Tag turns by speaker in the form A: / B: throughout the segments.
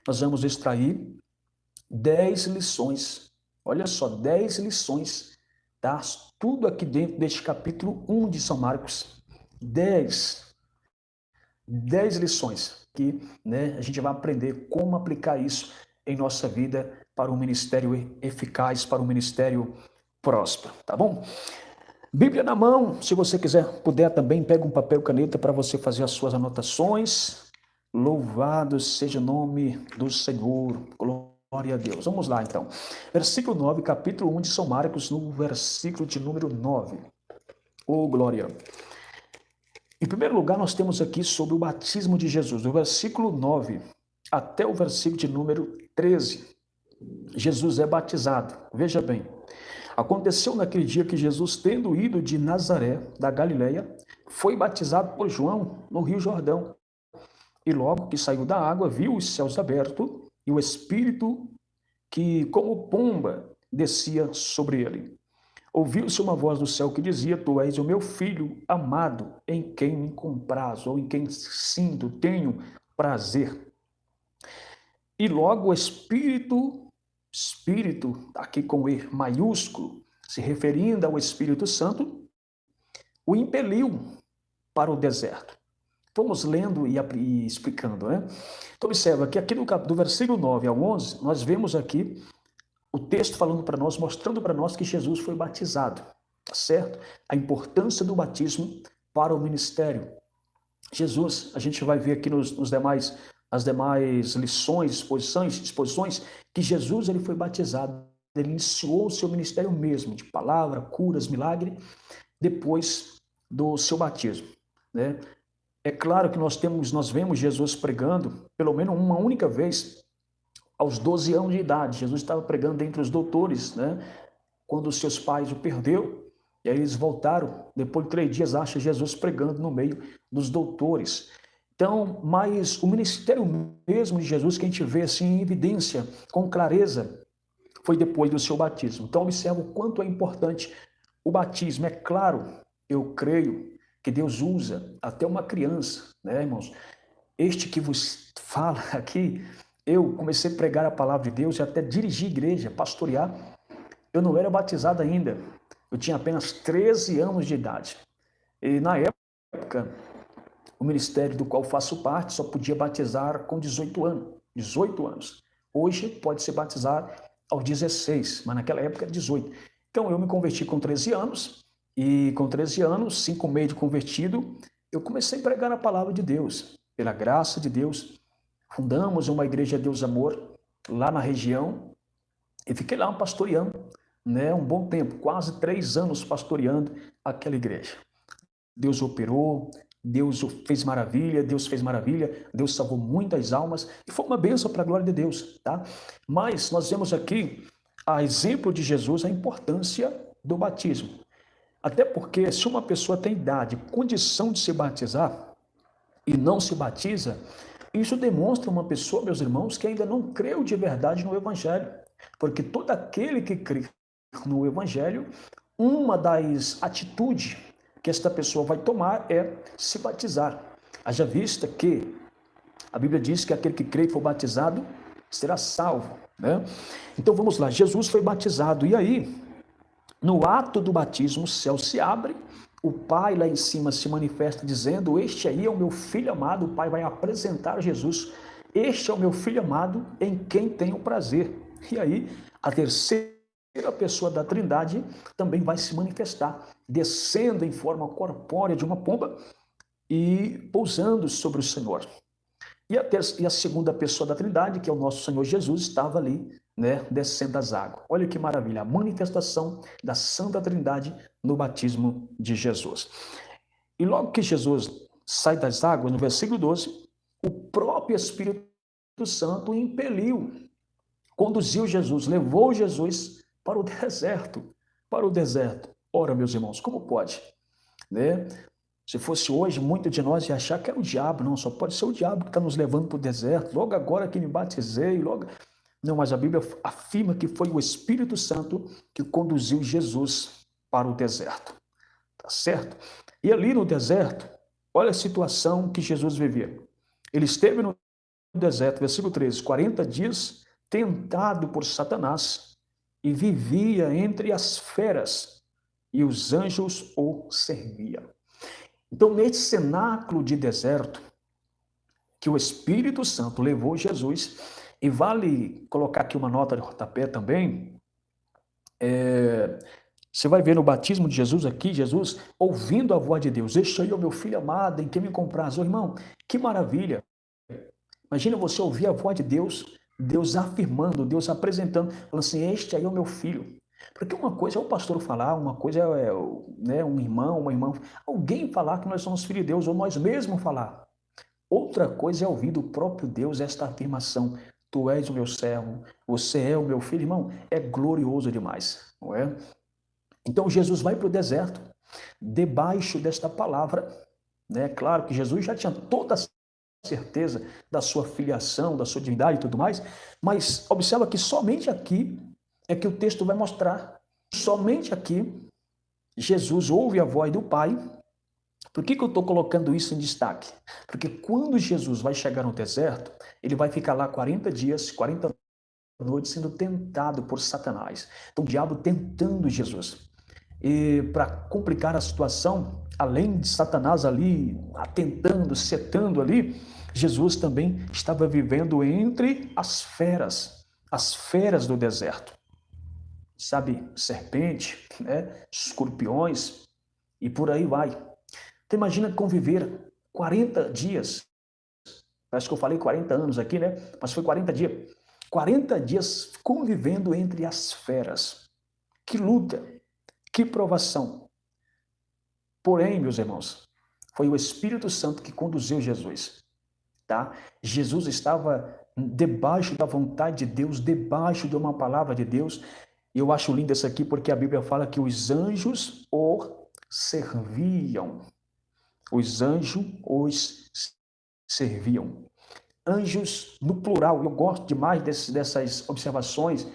A: nós vamos extrair 10 lições. Olha só, 10 lições, tá? Tudo aqui dentro deste capítulo 1 de São Marcos. 10 lições que, né, a gente vai aprender como aplicar isso em nossa vida para um ministério eficaz, para um ministério próspero, tá bom? Bíblia na mão, se você puder também, pega um papel e caneta para você fazer as suas anotações. Louvado seja o nome do Senhor, glória a Deus. Vamos lá então. Versículo 9, capítulo 1 de São Marcos, no versículo de número 9. Oh, glória. Em primeiro lugar, nós temos aqui sobre o batismo de Jesus, do versículo 9 até o versículo de número 13. Jesus é batizado. Veja bem, aconteceu naquele dia que Jesus, tendo ido de Nazaré, da Galileia, foi batizado por João no Rio Jordão. E logo que saiu da água, viu os céus abertos e o Espírito que, como pomba, descia sobre ele. Ouviu-se uma voz do céu que dizia: Tu és o meu filho amado, em quem me compraz, ou em quem sinto, tenho prazer. E logo o Espírito, aqui com E maiúsculo, se referindo ao Espírito Santo, o impeliu para o deserto. Vamos lendo e explicando, né? Então observa que aqui do versículo 9 ao 11, nós vemos aqui o texto falando para nós, mostrando para nós que Jesus foi batizado, tá certo? A importância do batismo para o ministério. Jesus, a gente vai ver aqui as demais lições, exposições, que Jesus ele foi batizado, ele iniciou o seu ministério mesmo, de palavra, curas, milagre, depois do seu batismo, né? É claro que nós vemos Jesus pregando, pelo menos uma única vez, aos 12 anos de idade. Jesus estava pregando entre os doutores, né? Quando os seus pais o perdeu, e aí eles voltaram, depois de 3 dias, acha Jesus pregando no meio dos doutores. Então, mas o ministério mesmo de Jesus, que a gente vê assim em evidência, com clareza, foi depois do seu batismo. Então, observa o quanto é importante o batismo. É claro, eu creio que Deus usa até uma criança, né, irmãos? Este que vos fala aqui, eu comecei a pregar a palavra de Deus e até dirigir igreja, pastorear. Eu não era batizado ainda. Eu tinha apenas 13 anos de idade. E na época, o ministério do qual faço parte só podia batizar com 18 anos. 18 anos. Hoje pode ser batizado aos 16, mas naquela época era 18. Então eu me converti com 13 anos, e com 13 anos, 5 meses de convertido, eu comecei a pregar a palavra de Deus. Pela graça de Deus, fundamos uma igreja Deus Amor, lá na região, e fiquei lá pastoreando, né, um bom tempo, quase 3 anos pastoreando aquela igreja. Deus operou, Deus fez maravilha, Deus salvou muitas almas, e foi uma bênção para a glória de Deus, tá? Mas nós vemos aqui, a exemplo de Jesus, a importância do batismo. Até porque, se uma pessoa tem idade, condição de se batizar, e não se batiza, isso demonstra uma pessoa, meus irmãos, que ainda não creu de verdade no Evangelho. Porque todo aquele que crê no Evangelho, uma das atitudes que esta pessoa vai tomar é se batizar. Haja vista que a Bíblia diz que aquele que crê e for batizado será salvo, né? Então vamos lá, Jesus foi batizado, e aí, no ato do batismo, o céu se abre, o Pai lá em cima se manifesta dizendo: Este aí é o meu filho amado. O Pai vai apresentar Jesus: Este é o meu filho amado, em quem tenho prazer. E aí, a terceira pessoa da Trindade também vai se manifestar, descendo em forma corpórea de uma pomba e pousando sobre o Senhor. E a segunda pessoa da Trindade, que é o nosso Senhor Jesus, estava ali, né, descendo das águas. Olha que maravilha, a manifestação da Santa Trindade no batismo de Jesus. E logo que Jesus sai das águas, no versículo 12, o próprio Espírito Santo impeliu, conduziu Jesus, levou Jesus para o deserto. Para o deserto. Ora, meus irmãos, como pode? Né? Se fosse hoje, muito de nós ia achar que era o diabo. Não, só pode ser o diabo que está nos levando para o deserto. Logo agora que me batizei, logo... Não, mas a Bíblia afirma que foi o Espírito Santo que conduziu Jesus para o deserto. Tá certo? E ali no deserto, olha a situação que Jesus vivia. Ele esteve no deserto, versículo 13, 40 dias tentado por Satanás e vivia entre as feras e os anjos o serviam. Então, nesse cenáculo de deserto, que o Espírito Santo levou Jesus, e vale colocar aqui uma nota de rodapé também, você vai ver no batismo de Jesus aqui, Jesus ouvindo a voz de Deus, este aí é o meu filho amado, em quem me compraz. Oh, irmão, que maravilha! Imagina você ouvir a voz de Deus, Deus afirmando, Deus apresentando, falando assim, este aí é o meu filho. Porque uma coisa é o pastor falar, uma coisa é né, um irmão, uma irmã, alguém falar que nós somos filhos de Deus, ou nós mesmos falar. Outra coisa é ouvir do próprio Deus esta afirmação, tu és o meu servo, você é o meu filho. Irmão, é glorioso demais, não é? Então Jesus vai para o deserto, debaixo desta palavra, né? Claro que Jesus já tinha toda a certeza da sua filiação, da sua divindade e tudo mais, mas observa que somente aqui é que o texto vai mostrar, somente aqui Jesus ouve a voz do Pai. Por que eu estou colocando isso em destaque? Porque quando Jesus vai chegar no deserto, ele vai ficar lá 40 dias, 40 noites, sendo tentado por Satanás. Então o diabo tentando Jesus. E para complicar a situação, além de Satanás ali atentando, setando ali, Jesus também estava vivendo entre as feras do deserto. Sabe, serpente, né? Escorpiões e por aí vai. Então imagina conviver 40 dias, parece que eu falei 40 anos aqui, né? Mas foi 40 dias. 40 dias convivendo entre as feras. Que luta, que provação. Porém, meus irmãos, foi o Espírito Santo que conduziu Jesus, tá? Jesus estava debaixo da vontade de Deus, debaixo de uma palavra de Deus. E eu acho lindo isso aqui porque a Bíblia fala que os anjos o serviam. Os anjos os serviam. Anjos no plural, eu gosto demais dessas observações.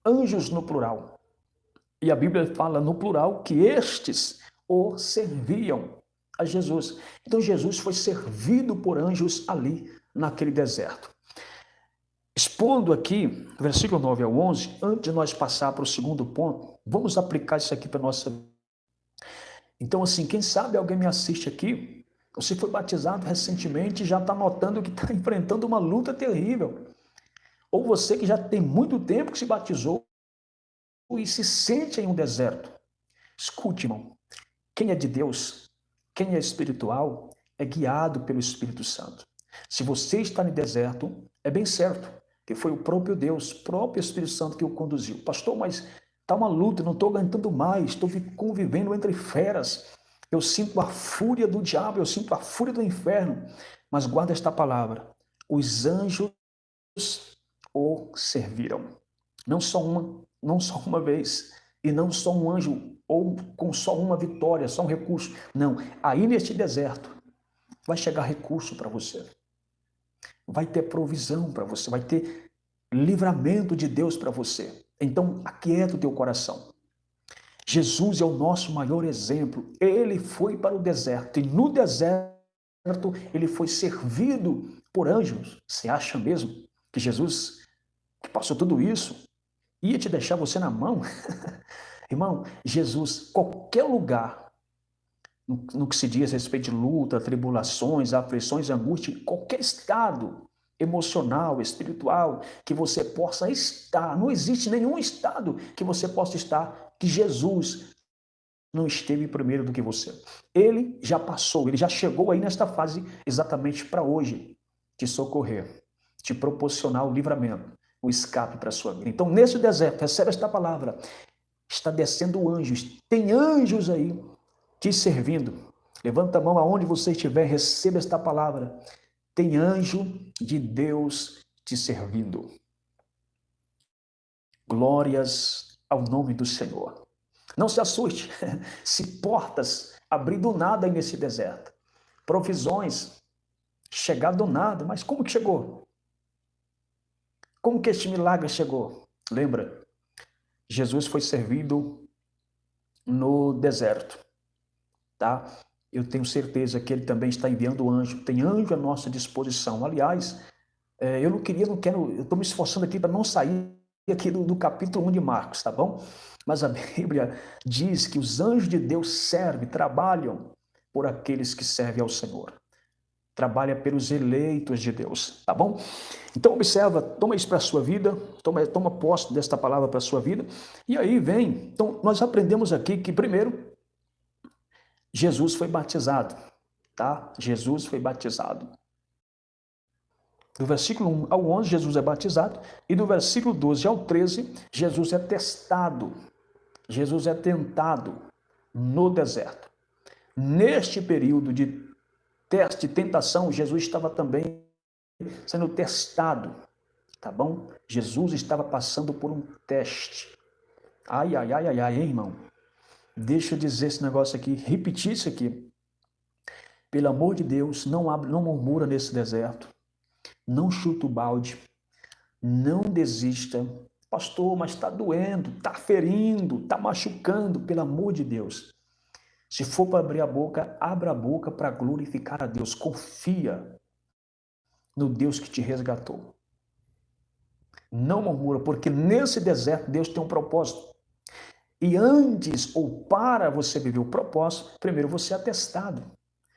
A: Anjos no plural. E a Bíblia fala no plural que estes o serviam a Jesus. Então Jesus foi servido por anjos ali naquele deserto. Expondo aqui, versículo 9 ao 11, antes de nós passar para o segundo ponto, vamos aplicar isso aqui para a nossa vida. Então, assim, quem sabe alguém me assiste aqui, você foi batizado recentemente e já está notando que está enfrentando uma luta terrível. Ou você que já tem muito tempo que se batizou e se sente em um deserto. Escute, irmão, quem é de Deus, quem é espiritual, é guiado pelo Espírito Santo. Se você está no deserto, é bem certo que foi o próprio Deus, o próprio Espírito Santo que o conduziu. Pastor, mas está uma luta, não estou aguentando mais, estou convivendo entre feras. Eu sinto a fúria do diabo, eu sinto a fúria do inferno. Mas guarda esta palavra, os anjos o serviram. Não só uma vez, e não só um anjo, ou com só uma vitória, só um recurso. Não, aí neste deserto vai chegar recurso para você. Vai ter provisão para você, vai ter livramento de Deus para você. Então, aquieta o teu coração. Jesus é o nosso maior exemplo. Ele foi para o deserto, e no deserto ele foi servido por anjos. Você acha mesmo que Jesus, que passou tudo isso, ia te deixar você na mão? Irmão, Jesus, qualquer lugar, no que se diz a respeito de luta, tribulações, aflições, angústia, qualquer estado emocional, espiritual, que você possa estar, não existe nenhum estado que você possa estar, que Jesus não esteve primeiro do que você. Ele já passou, ele já chegou aí nesta fase exatamente para hoje, te socorrer, te proporcionar o livramento, o escape para a sua vida. Então, nesse deserto, recebe esta palavra, está descendo anjos, tem anjos aí te servindo. Levanta a mão aonde você estiver, receba esta palavra. Tem anjo de Deus te servindo. Glórias ao nome do Senhor. Não se assuste se portas abrir do nada aí nesse deserto. Provisões chegar do nada. Mas como que chegou? Como que este milagre chegou? Lembra? Jesus foi servido no deserto, tá? eu tenho certeza que Ele também está enviando anjo, tem anjo à nossa disposição. Aliás, eu estou me esforçando aqui para não sair aqui do capítulo 1 de Marcos, tá bom? Mas a Bíblia diz que os anjos de Deus trabalham por aqueles que servem ao Senhor. Trabalha pelos eleitos de Deus, tá bom? Então observa, toma isso para a sua vida, toma posse desta palavra para a sua vida, e aí vem, então nós aprendemos aqui que primeiro, Jesus foi batizado, tá? Jesus foi batizado. Do versículo 1 ao 11, Jesus é batizado, e do versículo 12 ao 13, Jesus é testado, Jesus é tentado no deserto. Neste período de teste e tentação, Jesus estava também sendo testado, tá bom? Jesus estava passando por um teste. Ai, ai, ai, ai, ai, hein, irmão? Deixa eu dizer esse negócio aqui, repetir isso aqui. Pelo amor de Deus, não murmura nesse deserto, não chuta o balde, não desista. Pastor, mas está doendo, está ferindo, está machucando, pelo amor de Deus. Se for para abrir a boca, abra a boca para glorificar a Deus. Confia no Deus que te resgatou. Não murmura, porque nesse deserto Deus tem um propósito. E antes ou para você viver o propósito, primeiro você é testado.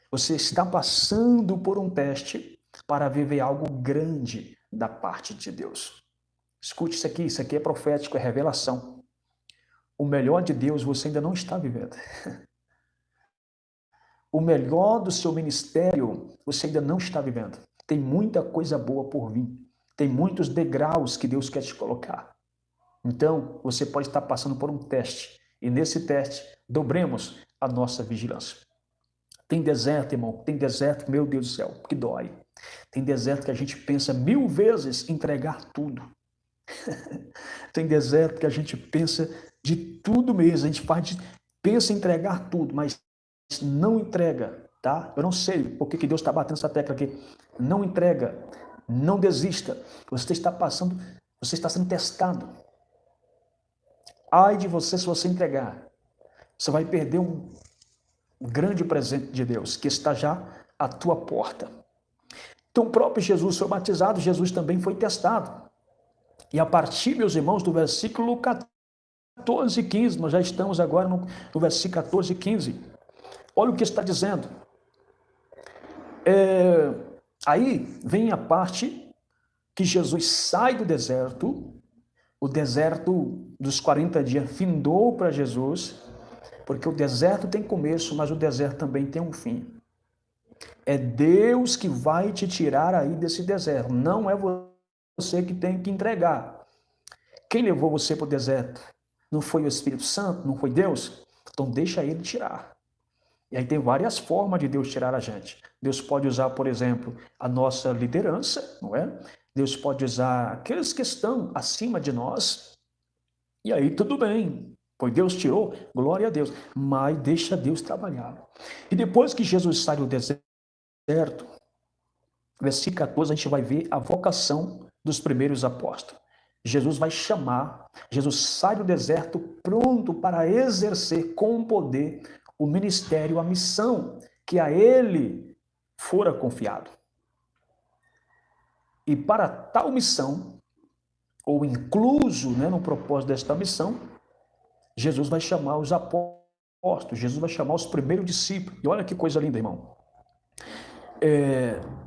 A: Você está passando por um teste para viver algo grande da parte de Deus. Escute isso aqui é profético, é revelação. O melhor de Deus você ainda não está vivendo. O melhor do seu ministério você ainda não está vivendo. Tem muita coisa boa por vir. Tem muitos degraus que Deus quer te colocar. Então, você pode estar passando por um teste. E nesse teste, dobremos a nossa vigilância. Tem deserto, irmão. Tem deserto, meu Deus do céu, que dói. Tem deserto que a gente pensa 1000 vezes em entregar tudo. Tem deserto que a gente pensa de tudo mesmo. A gente pensa em entregar tudo, mas não entrega, tá? Eu não sei por que Deus está batendo essa tecla aqui. Não entrega, não desista. Você está sendo testado. Ai de você se você entregar. Você vai perder um grande presente de Deus, que está já à tua porta. Então, o próprio Jesus foi batizado, Jesus também foi testado. E a partir, meus irmãos, do versículo 14 e 15, nós já estamos agora no versículo 14 e 15. Olha o que está dizendo. Aí vem a parte que Jesus sai do deserto, o deserto dos 40 dias findou para Jesus, porque o deserto tem começo, mas o deserto também tem um fim. É Deus que vai te tirar aí desse deserto, não é você que tem que entregar. Quem levou você para o deserto? Não foi o Espírito Santo? Não foi Deus? Então deixa ele tirar. E aí tem várias formas de Deus tirar a gente. Deus pode usar, por exemplo, a nossa liderança, não é? Deus pode usar aqueles que estão acima de nós. E aí tudo bem. Pois Deus tirou, glória a Deus. Mas deixa Deus trabalhar. E depois que Jesus sai do deserto, versículo 14, a gente vai ver a vocação dos primeiros apóstolos. Jesus vai chamar, Jesus sai do deserto pronto para exercer com poder o ministério, a missão que a ele fora confiado. E para tal missão, ou incluso no propósito desta missão, Jesus vai chamar os apóstolos, Jesus vai chamar os primeiros discípulos. E olha que coisa linda, irmão.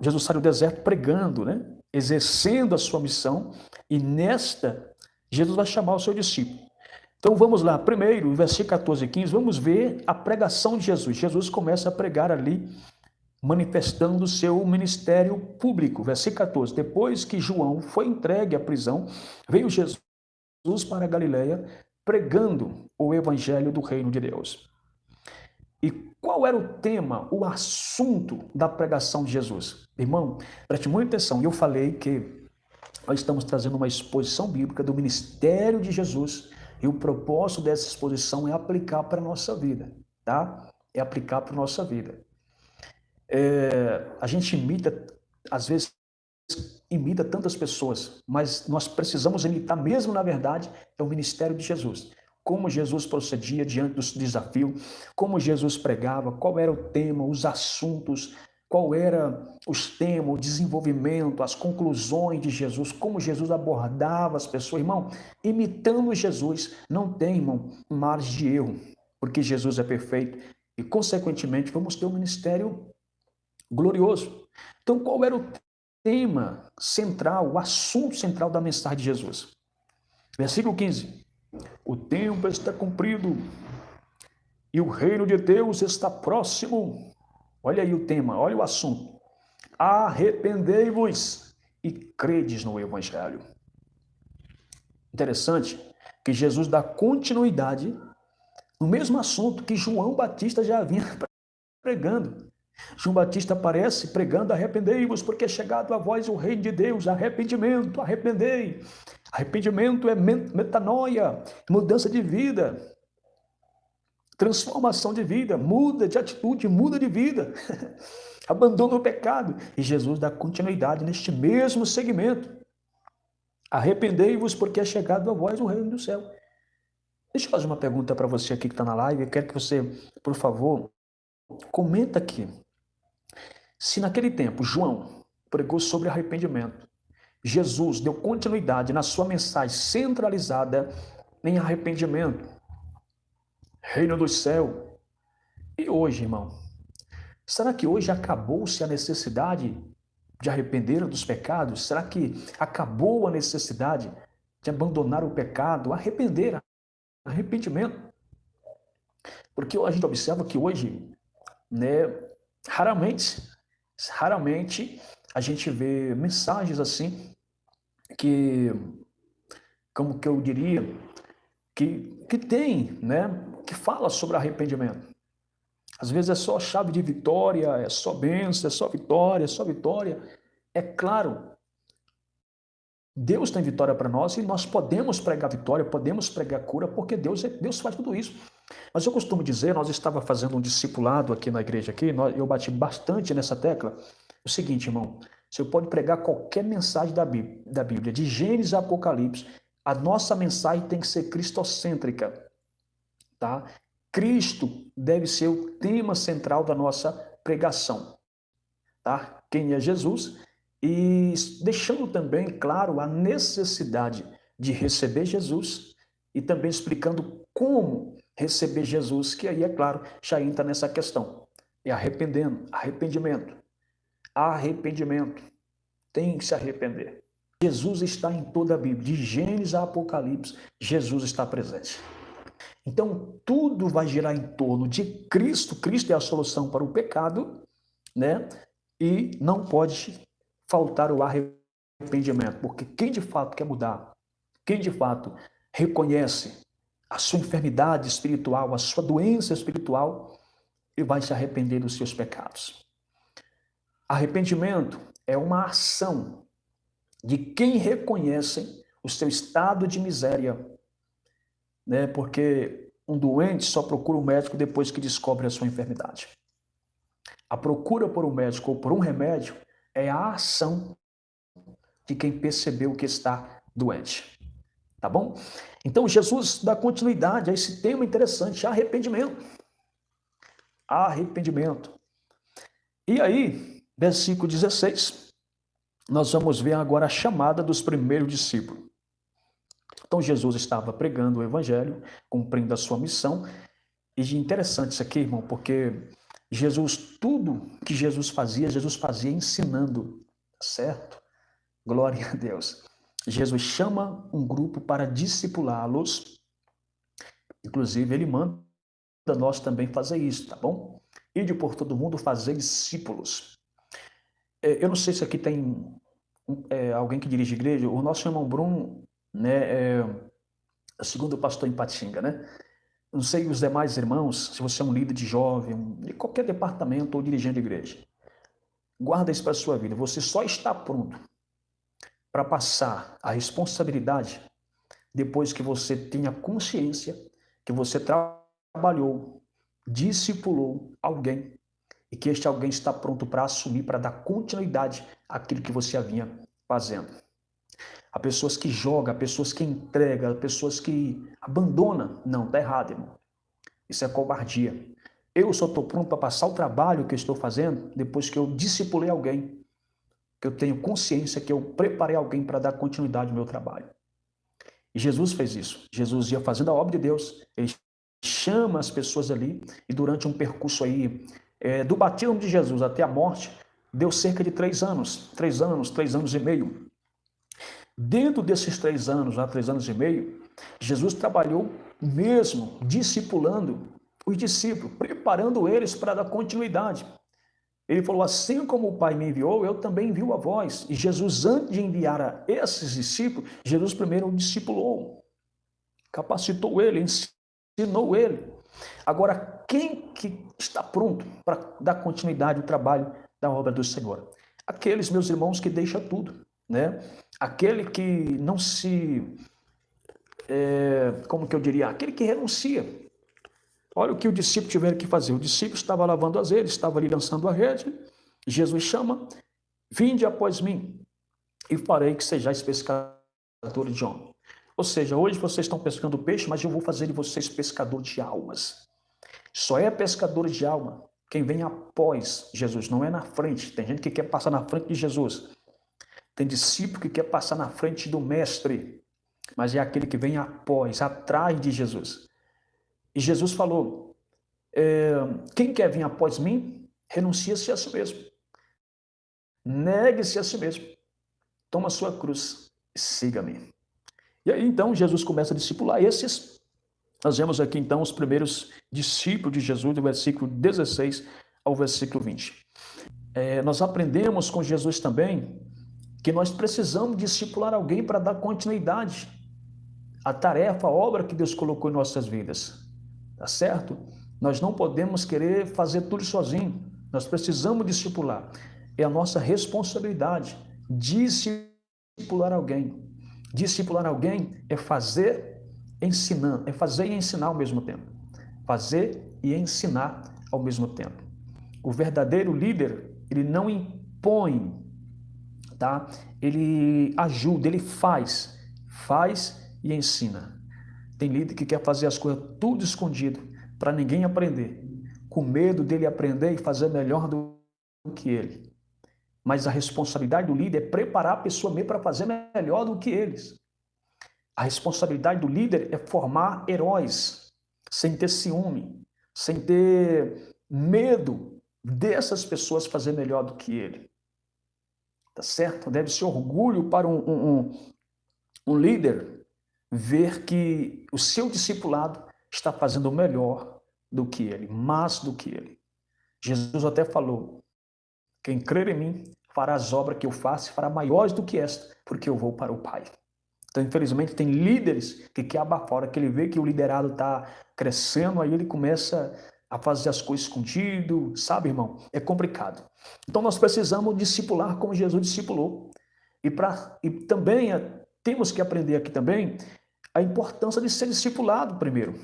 A: Jesus sai do deserto pregando, exercendo a sua missão, e nesta, Jesus vai chamar o seu discípulo. Então vamos lá, primeiro, versículo 14 e 15, vamos ver a pregação de Jesus. Jesus começa a pregar ali, manifestando o seu ministério público. Versículo 14, depois que João foi entregue à prisão, veio Jesus para a Galileia, pregando o evangelho do reino de Deus. E qual era o tema, o assunto da pregação de Jesus? Irmão, preste muita atenção. Eu falei que nós estamos trazendo uma exposição bíblica do ministério de Jesus, e o propósito dessa exposição é aplicar para a nossa vida, tá? É aplicar para a nossa vida. A gente imita, às vezes, imita tantas pessoas, mas nós precisamos imitar mesmo, na verdade, é o ministério de Jesus. como Jesus procedia diante dos desafios, como Jesus pregava, qual era o tema, os assuntos, qual era os temas, o desenvolvimento, as conclusões de Jesus, como Jesus abordava as pessoas. Irmão, imitando Jesus, não tem, irmão, margem de erro, porque Jesus é perfeito e, consequentemente, vamos ter um ministério glorioso. Então, qual era o tema central, o assunto central da mensagem de Jesus? Versículo 15. O tempo está cumprido e o reino de Deus está próximo. Olha aí o tema, olha o assunto. Arrependei-vos e credes no Evangelho. Interessante que Jesus dá continuidade no mesmo assunto que João Batista já vinha pregando. João Batista aparece pregando: arrependei-vos, porque é chegado a vós o reino de Deus. Arrependimento, arrependei. Arrependimento é metanoia, mudança de vida, transformação de vida, muda de atitude, muda de vida, abandona o pecado. E Jesus dá continuidade neste mesmo segmento. Arrependei-vos, porque é chegado a vós o reino do céu. Deixa eu fazer uma pergunta para você aqui que está na live. Eu quero que você, por favor, comenta aqui. Se naquele tempo João pregou sobre arrependimento, Jesus deu continuidade na sua mensagem centralizada em arrependimento, reino do céu. E hoje, irmão, será que hoje acabou-se a necessidade de arrepender dos pecados? Será que acabou a necessidade de abandonar o pecado? Arrependimento. Porque a gente observa que hoje, né, raramente a gente vê mensagens assim que, como que eu diria, que tem, né, que fala sobre arrependimento. Às vezes é só chave de vitória, é só bênção, é só vitória, é só vitória. É claro, Deus tem vitória para nós e nós podemos pregar vitória, podemos pregar cura, porque Deus faz tudo isso. Mas eu costumo dizer, nós estávamos fazendo um discipulado aqui na igreja, eu bati bastante nessa tecla, o seguinte, irmão, você pode pregar qualquer mensagem da Bíblia, de Gênesis a Apocalipse, a nossa mensagem tem que ser cristocêntrica, tá? Cristo deve ser o tema central da nossa pregação, tá? Quem é Jesus? E deixando também claro a necessidade de receber Jesus e também explicando como receber Jesus, que aí, é claro, já entra nessa questão. E arrependimento. Tem que se arrepender. Jesus está em toda a Bíblia, de Gênesis a Apocalipse, Jesus está presente. Então, tudo vai girar em torno de Cristo. Cristo é a solução para o pecado, né? E não pode faltar o arrependimento, porque quem de fato quer mudar, quem de fato reconhece a sua enfermidade espiritual, a sua doença espiritual, ele vai se arrepender dos seus pecados. Arrependimento é uma ação de quem reconhece o seu estado de miséria, né? Porque um doente só procura um médico depois que descobre a sua enfermidade. A procura por um médico ou por um remédio é a ação de quem percebeu que está doente. Tá bom? Então, Jesus dá continuidade a esse tema interessante, arrependimento. Arrependimento. E aí, versículo 16, nós vamos ver agora a chamada dos primeiros discípulos. Então, Jesus estava pregando o evangelho, cumprindo a sua missão. E interessante isso aqui, irmão, porque tudo que Jesus fazia ensinando, certo? Glória a Deus. Jesus chama um grupo para discipulá-los. Inclusive, ele manda nós também fazer isso, tá bom? Ide por todo mundo fazer discípulos. Eu não sei se aqui tem alguém que dirige igreja. O nosso irmão Bruno, né, é o segundo pastor em Patinga, né? Não sei os demais irmãos, se você é um líder de jovem, de qualquer departamento ou dirigente de igreja. Guarda isso para a sua vida. Você só está pronto para passar a responsabilidade depois que você tenha consciência que você trabalhou, discipulou alguém e que este alguém está pronto para assumir, para dar continuidade àquilo que você vinha fazendo. Há pessoas que jogam, há pessoas que entregam, há pessoas que abandonam. Não, está errado, irmão. Isso é covardia. Eu só estou pronto para passar o trabalho que eu estou fazendo depois que eu discipulei alguém, que eu tenho consciência que eu preparei alguém para dar continuidade ao meu trabalho. E Jesus fez isso. Jesus ia fazendo a obra de Deus, ele chama as pessoas ali, e durante um percurso aí, do batismo de Jesus até a morte, deu cerca de 3 anos, 3 anos e meio. Dentro desses 3 anos, 3 anos e meio, Jesus trabalhou mesmo discipulando os discípulos, preparando eles para dar continuidade. Ele falou, assim como o Pai me enviou, eu também envio a vós. E Jesus, antes de enviar a esses discípulos, Jesus primeiro o discipulou, capacitou ele, ensinou ele. Agora, quem que está pronto para dar continuidade ao trabalho da obra do Senhor? Aqueles, meus irmãos, que deixam tudo, né? Aquele que não se, como que eu diria? Aquele que renuncia. Olha o que o discípulo tiver que fazer. O discípulo estava lavando as redes, estava ali lançando a rede. Jesus chama, vinde após mim e farei que sejais pescadores de homens. Ou seja, hoje vocês estão pescando peixe, mas eu vou fazer de vocês pescadores de almas. Só é pescador de alma quem vem após Jesus, não é na frente. Tem gente que quer passar na frente de Jesus. Tem discípulo que quer passar na frente do mestre, mas é aquele que vem após, atrás de Jesus. E Jesus falou, quem quer vir após mim, renuncia-se a si mesmo. Negue-se a si mesmo. Toma a sua cruz e siga-me. E aí, então, Jesus começa a discipular esses. Nós vemos aqui, então, os primeiros discípulos de Jesus, do versículo 16 ao versículo 20. Nós aprendemos com Jesus também que nós precisamos discipular alguém para dar continuidade à tarefa, à obra que Deus colocou em nossas vidas. Tá certo? Nós não podemos querer fazer tudo sozinho. Nós precisamos discipular. É a nossa responsabilidade discipular alguém. Discipular alguém é fazer ensinando, é fazer e ensinar ao mesmo tempo. Fazer e ensinar ao mesmo tempo. O verdadeiro líder, ele não impõe, tá? Ele ajuda, ele faz e ensina. Tem líder que quer fazer as coisas tudo escondido, para ninguém aprender, com medo dele aprender e fazer melhor do que ele. Mas a responsabilidade do líder é preparar a pessoa mesmo para fazer melhor do que eles. A responsabilidade do líder é formar heróis, sem ter ciúme, sem ter medo dessas pessoas fazer melhor do que ele. Tá certo? Deve ser orgulho para um líder ver que o seu discipulado está fazendo melhor do que ele, mais do que ele. Jesus até falou, quem crer em mim fará as obras que eu faço e fará maiores do que esta, porque eu vou para o Pai. Então, infelizmente, tem líderes que querem abafar, que ele vê que o liderado está crescendo, aí ele começa a fazer as coisas escondido, sabe, irmão? É complicado. Então, nós precisamos discipular como Jesus discipulou. E também temos que aprender aqui também a importância de ser discipulado primeiro.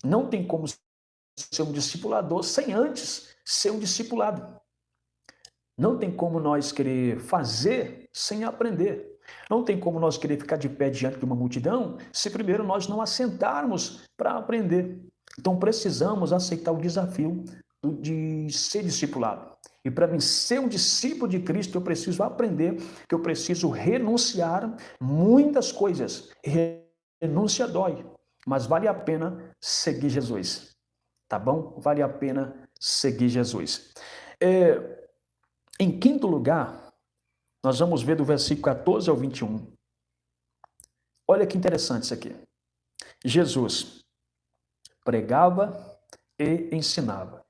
A: Não tem como ser um discipulador sem antes ser um discipulado. Não tem como nós querer fazer sem aprender. Não tem como nós querer ficar de pé diante de uma multidão se primeiro nós não assentarmos para aprender. Então precisamos aceitar o desafio de ser discipulado. E para mim ser um discípulo de Cristo, eu preciso aprender que eu preciso renunciar muitas coisas. Renúncia dói, mas vale a pena seguir Jesus. Tá bom? Vale a pena seguir Jesus. Em quinto lugar, nós vamos ver do versículo 14 ao 21. Olha que interessante isso aqui. Jesus pregava e ensinava.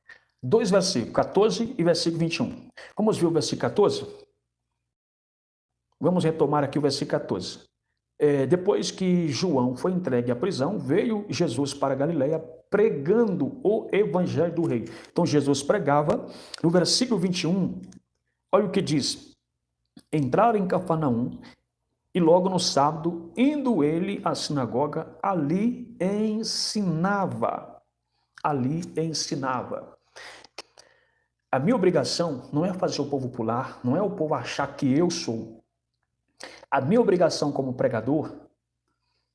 A: 2 versículos, 14 e versículo 21. Vamos ver o versículo 14? Vamos retomar aqui o versículo 14. Depois que João foi entregue à prisão, veio Jesus para Galileia pregando o evangelho do rei. Então Jesus pregava. No versículo 21, olha o que diz. Entraram em Cafarnaum e logo no sábado, indo ele à sinagoga, ali ensinava. Ali ensinava. A minha obrigação não é fazer o povo pular, não é o povo achar que eu sou. A minha obrigação como pregador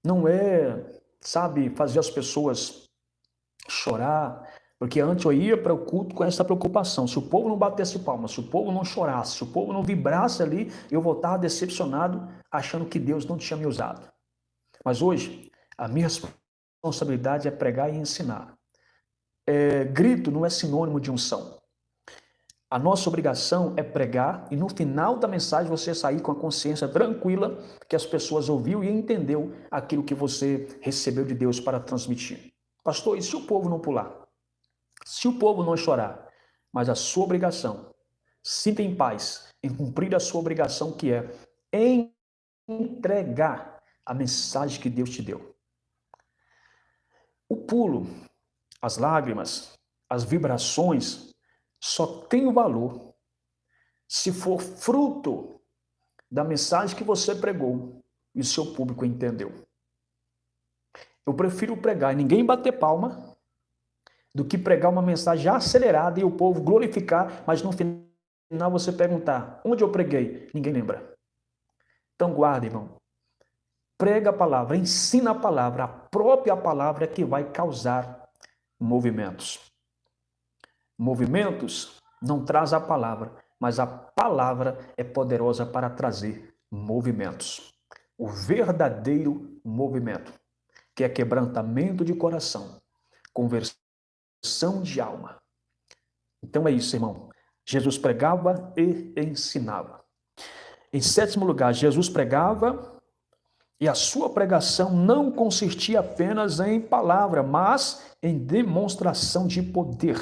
A: não é, sabe, fazer as pessoas chorar, porque antes eu ia para o culto com essa preocupação. Se o povo não batesse palmas, se o povo não chorasse, se o povo não vibrasse ali, eu voltava decepcionado, achando que Deus não tinha me usado. Mas hoje, a minha responsabilidade é pregar e ensinar. Grito não é sinônimo de unção. A nossa obrigação é pregar e no final da mensagem você sair com a consciência tranquila que as pessoas ouviu e entendeu aquilo que você recebeu de Deus para transmitir. Pastor, e se o povo não pular? Se o povo não chorar? Mas a sua obrigação, sinta em paz em cumprir a sua obrigação, que é entregar a mensagem que Deus te deu. O pulo, as lágrimas, as vibrações só tem o valor se for fruto da mensagem que você pregou e o seu público entendeu. Eu prefiro pregar e ninguém bater palma do que pregar uma mensagem acelerada e o povo glorificar, mas no final você perguntar, onde eu preguei? Ninguém lembra. Então guarda, irmão. Prega a palavra, ensina a palavra, a própria palavra é que vai causar movimentos. Movimentos não traz a palavra, mas a palavra é poderosa para trazer movimentos. O verdadeiro movimento, que é quebrantamento de coração, conversão de alma. Então é isso, irmão. Jesus pregava e ensinava. Em sétimo lugar, Jesus pregava e a sua pregação não consistia apenas em palavra, mas em demonstração de poder.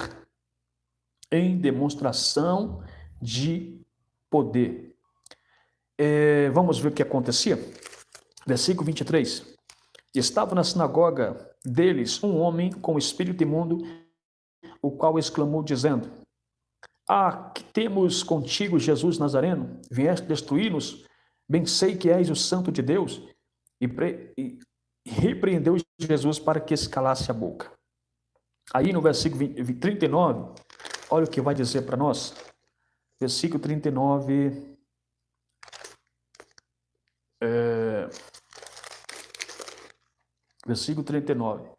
A: Em demonstração de poder. Vamos ver o que acontecia? Versículo 23. Estava na sinagoga deles um homem com espírito imundo, o qual exclamou dizendo, que temos contigo, Jesus Nazareno? Vieste destruir-nos? Bem sei que és o Santo de Deus. E repreendeu Jesus para que se calasse a boca. Aí no versículo 39, olha o que vai dizer para nós. Versículo 39. Versículo 39.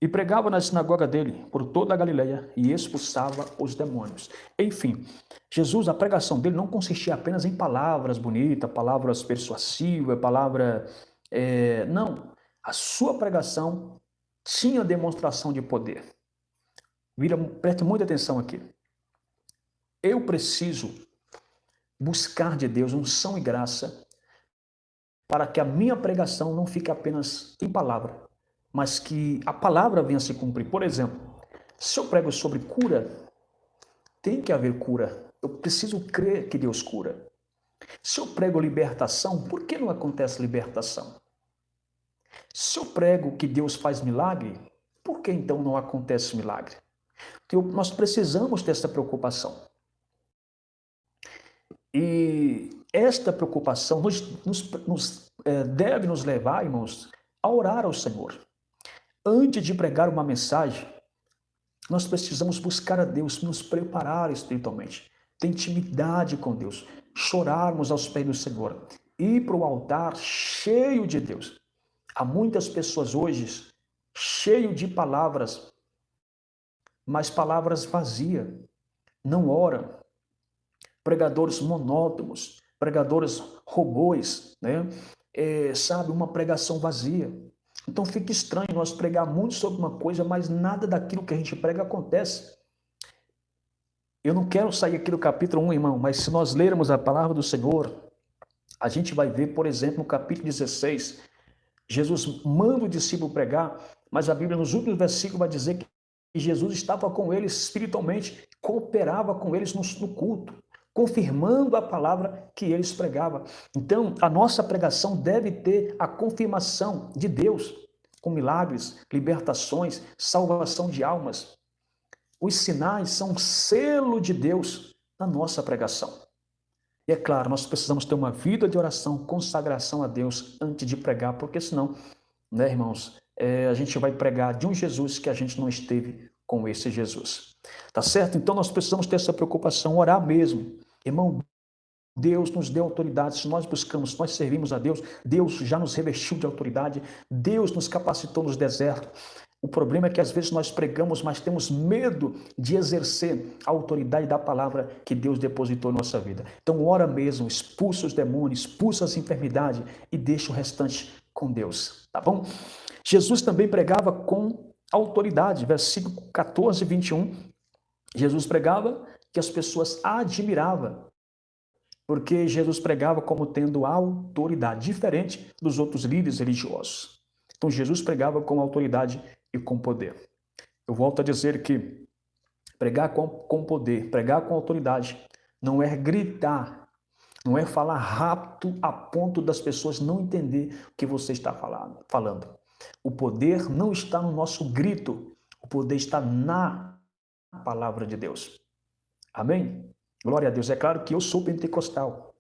A: E pregava na sinagoga dele por toda a Galileia e expulsava os demônios. Enfim, Jesus, a pregação dele não consistia apenas em palavras bonitas, palavras persuasivas, não, a sua pregação tinha demonstração de poder. Preste muita atenção aqui. Eu preciso buscar de Deus unção e graça para que a minha pregação não fique apenas em palavra, mas que a palavra venha a se cumprir. Por exemplo, se eu prego sobre cura, tem que haver cura. Eu preciso crer que Deus cura. Se eu prego libertação, por que não acontece libertação? Se eu prego que Deus faz milagre, por que então não acontece milagre? Porque nós precisamos dessa preocupação. E esta preocupação deve nos levar, irmãos, a orar ao Senhor. Antes de pregar uma mensagem, nós precisamos buscar a Deus, nos preparar espiritualmente, ter intimidade com Deus, chorarmos aos pés do Senhor, ir para o altar cheio de Deus. Há muitas pessoas hoje cheio de palavras, mas palavras vazias, não oram. Pregadores monótonos, pregadores robôs, né? Uma pregação vazia. Então fica estranho nós pregar muito sobre uma coisa, mas nada daquilo que a gente prega acontece. Eu não quero sair aqui do capítulo 1, irmão, mas se nós lermos a palavra do Senhor, a gente vai ver, por exemplo, no capítulo 16, Jesus manda o discípulo pregar, mas a Bíblia nos últimos versículos vai dizer que Jesus estava com eles espiritualmente, cooperava com eles no culto, confirmando a palavra que eles pregavam. Então, a nossa pregação deve ter a confirmação de Deus, com milagres, libertações, salvação de almas. Os sinais são um selo de Deus na nossa pregação. E é claro, nós precisamos ter uma vida de oração, consagração a Deus antes de pregar, porque senão, né, irmãos, a gente vai pregar de um Jesus que a gente não esteve com esse Jesus. Tá certo? Então nós precisamos ter essa preocupação, orar mesmo. Irmão, Deus nos deu autoridade, se nós buscamos, se nós servimos a Deus, Deus já nos revestiu de autoridade, Deus nos capacitou nos desertos. O problema é que às vezes nós pregamos, mas temos medo de exercer a autoridade da palavra que Deus depositou em nossa vida. Então ora mesmo, expulsa os demônios, expulsa as enfermidades e deixa o restante com Deus, tá bom? Jesus também pregava com autoridade, versículo 14, 21. Jesus pregava que as pessoas admiravam, porque Jesus pregava como tendo autoridade, diferente dos outros líderes religiosos. Então Jesus pregava com autoridade e com poder. Eu volto a dizer que pregar com poder, pregar com autoridade, não é gritar, não é falar rápido a ponto das pessoas não entender o que você está falando. O poder não está no nosso grito, o poder está na palavra de Deus. Amém? Glória a Deus. É claro que eu sou pentecostal.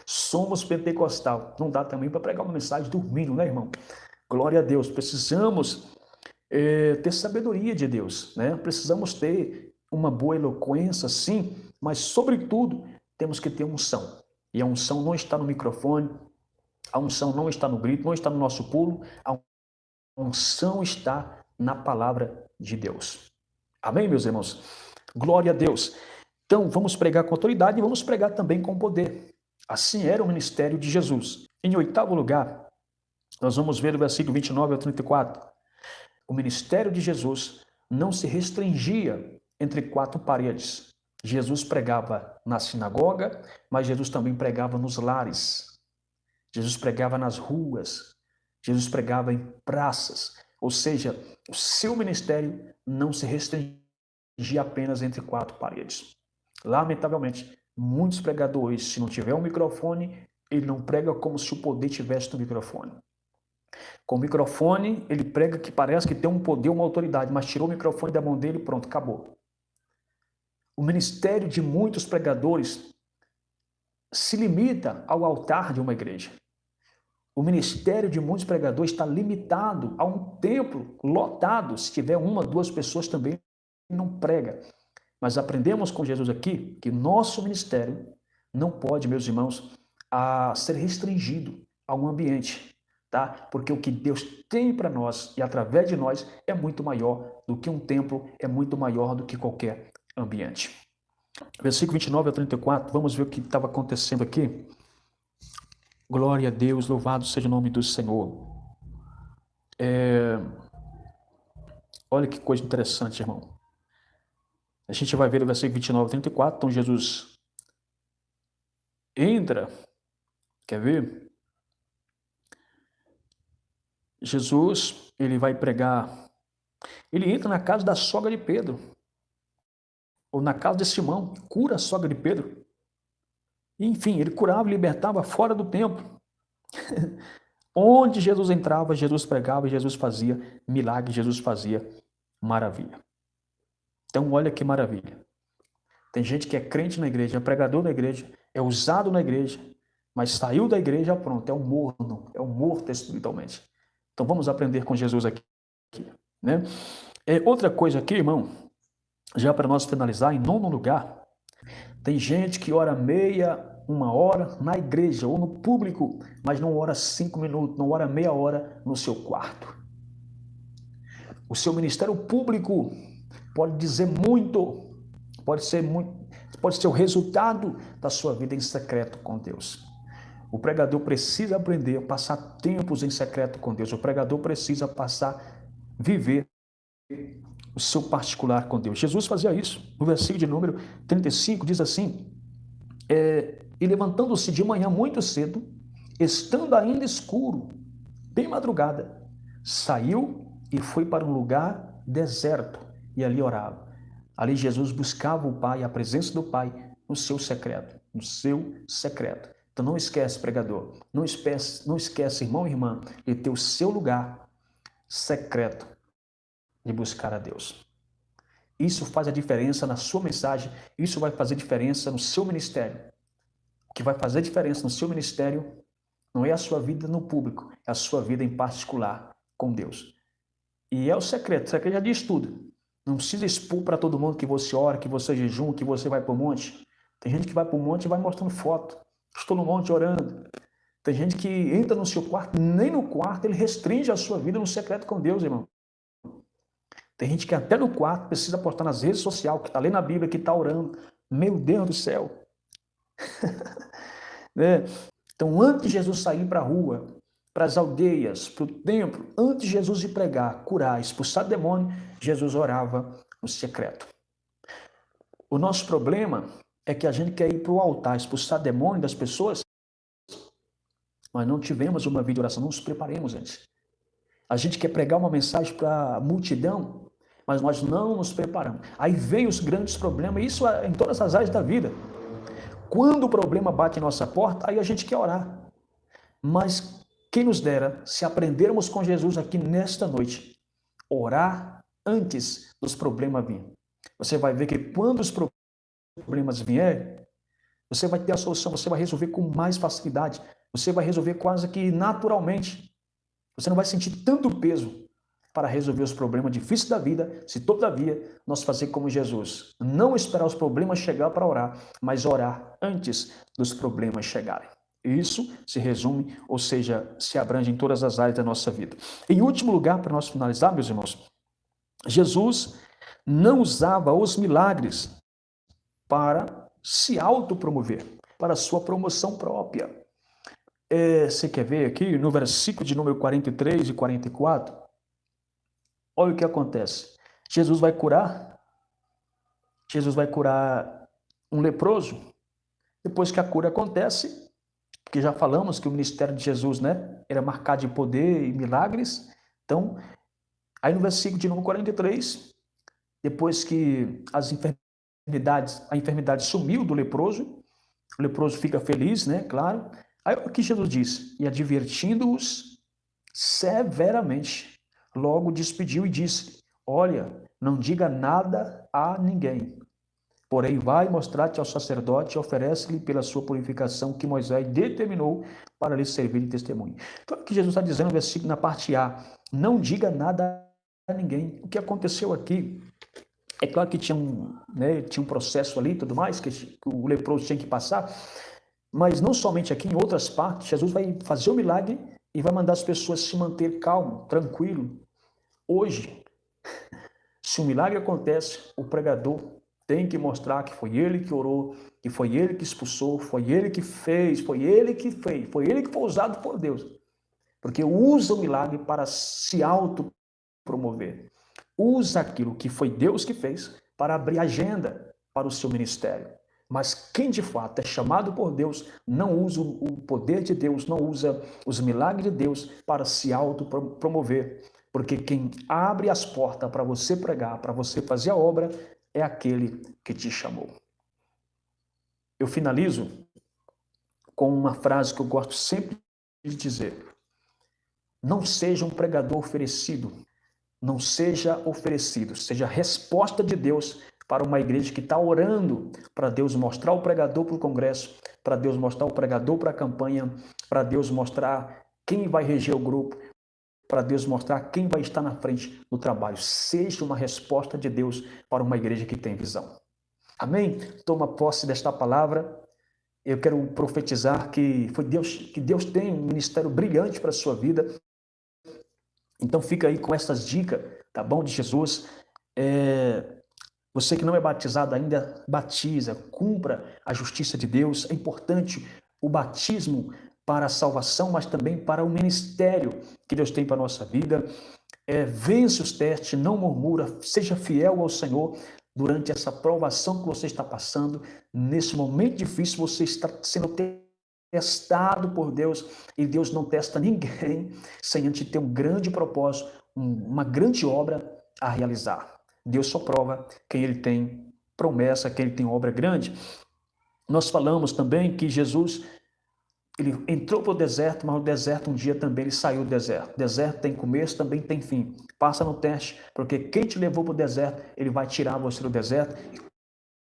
A: Somos pentecostal. Não dá também para pregar uma mensagem dormindo, né, irmão? Glória a Deus. Precisamos ter sabedoria de Deus, né? Precisamos ter uma boa eloquência, sim, mas, sobretudo, temos que ter unção. E a unção não está no microfone, a unção não está no grito, não está no nosso pulo, a unção está na palavra de Deus. Amém, meus irmãos? Glória a Deus. Então, vamos pregar com autoridade e vamos pregar também com poder. Assim era o ministério de Jesus. Em oitavo lugar, nós vamos ver o versículo 29 ao 34. O ministério de Jesus não se restringia entre quatro paredes. Jesus pregava na sinagoga, mas Jesus também pregava nos lares. Jesus pregava nas ruas. Jesus pregava em praças. Ou seja, o seu ministério não se restringia apenas entre quatro paredes. Lamentavelmente, muitos pregadores, se não tiver um microfone, ele não prega como se o poder tivesse no microfone. Com o microfone, ele prega que parece que tem um poder, uma autoridade, mas tirou o microfone da mão dele e pronto, acabou. O ministério de muitos pregadores se limita ao altar de uma igreja. O ministério de muitos pregadores está limitado a um templo lotado. Se tiver uma, duas pessoas também não prega. Mas aprendemos com Jesus aqui que nosso ministério não pode, meus irmãos, ser restringido a um ambiente, tá? Porque o que Deus tem para nós e através de nós é muito maior do que um templo, é muito maior do que qualquer ambiente. Versículo 29 a 34, vamos ver o que estava acontecendo aqui. Glória a Deus, louvado seja o nome do Senhor. Olha que coisa interessante, irmão. A gente vai ver o versículo 29 a 34, então Jesus entra, quer ver? Jesus, ele vai pregar, ele entra na casa da sogra de Pedro, ou na casa de Simão, cura a sogra de Pedro. Enfim, ele curava e libertava fora do templo. Onde Jesus entrava, Jesus pregava, Jesus fazia milagre, Jesus fazia maravilha. Então, olha que maravilha. Tem gente que é crente na igreja, é pregador na igreja, é usado na igreja, mas saiu da igreja, pronto, é um morto espiritualmente. Então, vamos aprender com Jesus aqui, né? Outra coisa aqui, irmão, já para nós finalizar, em nono lugar, tem gente que ora uma hora na igreja ou no público, mas não ora 5 minutos, não ora meia hora no seu quarto. O seu ministério público pode dizer muito, pode ser o resultado da sua vida em secreto com Deus. O pregador precisa aprender a passar tempos em secreto com Deus. O pregador precisa viver o seu particular com Deus. Jesus fazia isso. No versículo de número 35 diz assim, e levantando-se de manhã muito cedo, estando ainda escuro, bem madrugada, saiu e foi para um lugar deserto e ali orava. Ali Jesus buscava o Pai, a presença do Pai no seu secreto, Então não esquece, pregador, não esquece, irmão e irmã, de ter o seu lugar secreto de buscar a Deus. Isso faz a diferença na sua mensagem, isso vai fazer diferença no seu ministério. O que vai fazer diferença no seu ministério não é a sua vida no público, é a sua vida em particular com Deus. E é o secreto já diz tudo. Não precisa expor para todo mundo que você ora, que você jejum, que você vai para o monte. Tem gente que vai para o monte e vai mostrando foto. Estou no monte orando. Tem gente que entra no seu quarto, nem no quarto ele restringe a sua vida no secreto com Deus, irmão. Tem gente que até no quarto precisa postar nas redes sociais, que está lendo a Bíblia, que está orando. Meu Deus do céu. Né? Então, antes de Jesus sair para a rua, para as aldeias, para o templo, antes de Jesus ir pregar, curar, expulsar demônio, Jesus orava no secreto. O nosso problema é que a gente quer ir para o altar, expulsar demônio das pessoas, mas não tivemos uma vida de oração, não nos preparemos antes. A gente quer pregar uma mensagem para a multidão, mas nós não nos preparamos. Aí vem os grandes problemas, isso em todas as áreas da vida. Quando o problema bate em nossa porta, aí a gente quer orar. Mas quem nos dera, se aprendermos com Jesus aqui nesta noite, orar antes dos problemas virem. Você vai ver que quando os problemas vierem, você vai ter a solução, você vai resolver com mais facilidade, você vai resolver quase que naturalmente. Você não vai sentir tanto peso para resolver os problemas difíceis da vida, se todavia nós fazer como Jesus. Não esperar os problemas chegar para orar, mas orar antes dos problemas chegarem. Isso se resume, ou seja, se abrange em todas as áreas da nossa vida. Em último lugar, para nós finalizar, meus irmãos, Jesus não usava os milagres para se autopromover, para sua promoção própria. Você quer ver aqui no versículo de número 43 e 44? Olha o que acontece. Jesus vai curar um leproso. Depois que a cura acontece, porque já falamos que o ministério de Jesus, né, era marcado de poder e milagres. Então, aí no versículo de número 43, depois que a enfermidade sumiu do leproso, o leproso fica feliz, né, claro. Aí o que Jesus diz? E advertindo-os severamente, logo despediu e disse: olha, não diga nada a ninguém. Porém, vai mostrar-te ao sacerdote e oferece-lhe pela sua purificação que Moisés determinou para lhe servir de testemunho. Então, o que Jesus está dizendo no versículo, na parte A, não diga nada a ninguém. O que aconteceu aqui, é claro que tinha um processo ali e tudo mais, que o leproso tinha que passar, mas não somente aqui, em outras partes, Jesus vai fazer o milagre e vai mandar as pessoas se manter calmo, tranquilo. Hoje, se um milagre acontece, o pregador tem que mostrar que foi ele que orou, que foi ele que expulsou, foi ele que fez, foi ele que foi usado por Deus. Porque usa o milagre para se autopromover. Usa aquilo que foi Deus que fez para abrir agenda para o seu ministério. Mas quem de fato é chamado por Deus não usa o poder de Deus, não usa os milagres de Deus para se autopromover. Porque quem abre as portas para você pregar, para você fazer a obra, é aquele que te chamou. Eu finalizo com uma frase que eu gosto sempre de dizer: não seja um pregador oferecido, não seja oferecido, seja a resposta de Deus para uma igreja que está orando para Deus mostrar o pregador para o congresso, para Deus mostrar o pregador para a campanha, para Deus mostrar quem vai reger o grupo, para Deus mostrar quem vai estar na frente do trabalho. Seja uma resposta de Deus para uma igreja que tem visão. Amém? Toma posse desta palavra. Eu quero profetizar que Deus tem um ministério brilhante para a sua vida. Então fica aí com essas dicas, tá bom, de Jesus. Você que não é batizado ainda, batiza, cumpra a justiça de Deus. É importante o batismo para a salvação, mas também para o ministério que Deus tem para a nossa vida. Vence os testes, não murmura, seja fiel ao Senhor durante essa provação que você está passando. Nesse momento difícil, você está sendo testado por Deus, e Deus não testa ninguém sem antes ter um grande propósito, uma grande obra a realizar. Deus só prova quem ele tem promessa, quem ele tem obra grande. Nós falamos também que Jesus, ele entrou para o deserto, mas o deserto um dia também ele saiu do deserto. O deserto tem começo, também tem fim. Passa no teste, porque quem te levou para o deserto, ele vai tirar você do deserto.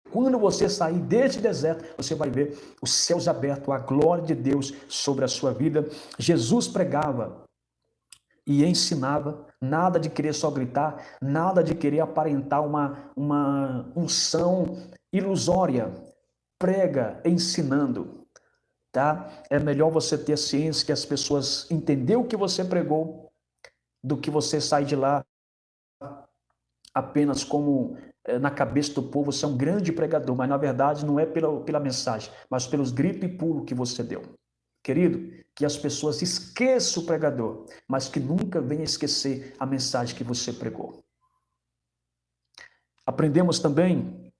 A: Quando você sair desse deserto, você vai ver os céus abertos, a glória de Deus sobre a sua vida. Jesus pregava e ensinava, nada de querer só gritar, nada de querer aparentar uma unção ilusória. prega ensinando, tá? É melhor você ter a ciência que as pessoas entenderam o que você pregou do que você sair de lá apenas como na cabeça do povo você é um grande pregador, mas na verdade não é pela mensagem, mas pelos gritos e pulos que você deu. Querido, que as pessoas esqueçam o pregador, mas que nunca venham esquecer a mensagem que você pregou. Aprendemos também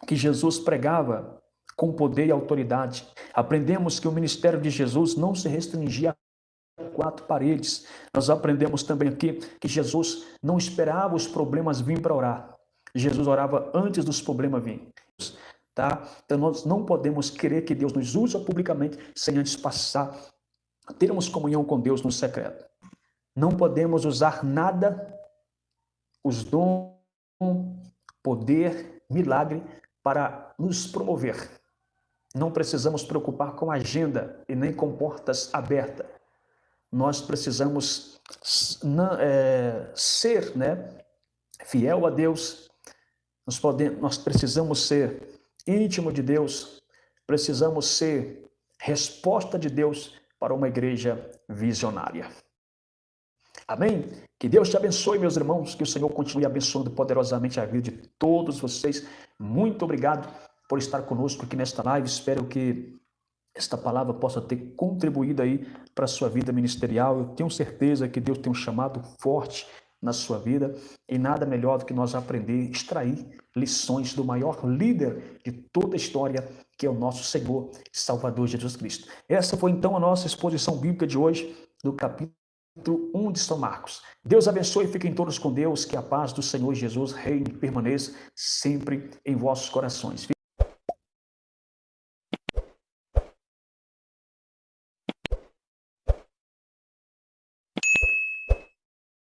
A: que Jesus pregava com poder e autoridade. Aprendemos que o ministério de Jesus não se restringia a 4 paredes. Nós aprendemos também aqui que Jesus não esperava os problemas virem para orar. Jesus orava antes dos problemas virem. Tá? Então nós não podemos querer que Deus nos use publicamente sem antes passar, termos comunhão com Deus no secreto. Não podemos usar nada, os dons, poder, milagre, para nos promover. Não precisamos preocupar com agenda e nem com portas abertas. Nós precisamos ser, né, fiel a Deus. Nós precisamos ser íntimo de Deus. Precisamos ser resposta de Deus para uma igreja visionária. Amém? Que Deus te abençoe, meus irmãos, que o Senhor continue abençoando poderosamente a vida de todos vocês. Muito obrigado por estar conosco aqui nesta live. Espero que esta palavra possa ter contribuído aí para a sua vida ministerial. Eu tenho certeza que Deus tem um chamado forte na sua vida e nada melhor do que nós aprender, extrair lições do maior líder de toda a história, que é o nosso Senhor e Salvador Jesus Cristo. Essa foi então a nossa exposição bíblica de hoje, do capítulo 1 de São Marcos. Deus abençoe e fiquem todos com Deus, que a paz do Senhor Jesus reine e permaneça sempre em vossos corações.